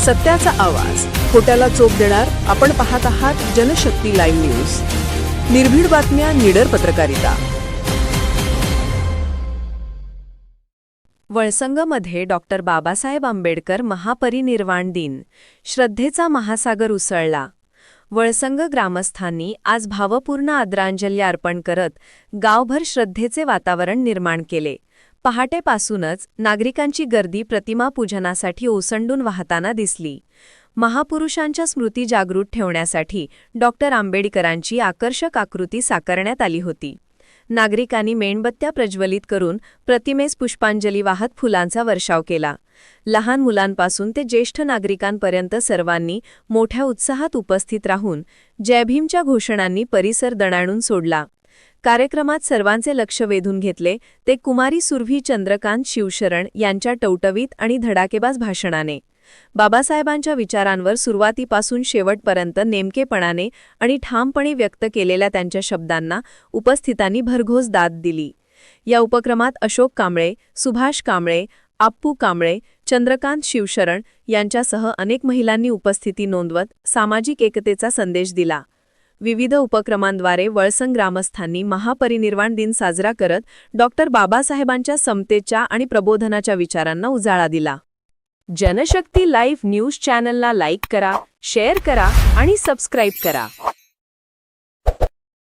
सत्याचा आवाज, खोट्याला चोप देणार. आपण पाहत आहात जनशक्ती लाईव्ह न्यूज. निर्भीड बातम्या, निडर पत्रकारिता. वळसंगमध्ये डॉक्टर बाबासाहेब आंबेडकर महापरिनिर्वाण दिन. श्रद्धेचा महासागर उसळला. वळसंग ग्रामस्थांनी आज भावपूर्ण आदरांजली अर्पण करत गावभर श्रद्धेचे वातावरण निर्माण केले. पहाटेपासूनच नागरिकांची गर्दी प्रतिमा पूजनासाठी ओसंडून वाहताना दिसली. महापुरुषांच्या स्मृती जागृत ठेवण्यासाठी डॉक्टर आंबेडकरांची आकर्षक आकृती साकारण्यात आली होती. नागरिकांनी मेणबत्त्या प्रज्वलित करून प्रतिमेस पुष्पांजली वाहत फुलांचा वर्षाव केला. लहान मुलांपासून ते ज्येष्ठ नागरिकांपर्यंत सर्वांनी मोठ्या उत्साहात उपस्थित राहून जय भीमच्या घोषणांनी परिसर दणाणून सोडला. कार्यक्रमात सर्वांचे लक्ष वेधून घेतले ते कुमारी सुरभी चंद्रकांत शिवशरण यांच्या टवटवीत आणि धडाकेबाज भाषणाने. बाबासाहेबांच्या विचारांवर सुरुवातीपासून शेवटपर्यंत नेमकेपणाने आणि ठामपणे व्यक्त केलेल्या त्यांच्या शब्दांना उपस्थितांनी भरघोस दाद दिली. या उपक्रमात अशोक कांबळे, सुभाष कांबळे, आप्पू कांबळे, चंद्रकांत शिवशरण यांच्यासह अनेक महिलांनी उपस्थिती नोंदवत सामाजिक एकतेचा संदेश दिला. विविध उपक्रमांद्वारे वळसंग ग्रामस्थांनी महापरिनिर्वाण दिन साजरा करत डॉक्टर बाबासाहेबांच्या समतेच्या आणि प्रबोधनाच्या विचारांना उजाळा दिला. जनशक्ती लाईव्ह न्यूज चॅनलला लाईक करा, शेअर करा आणि सबस्क्राईब करा.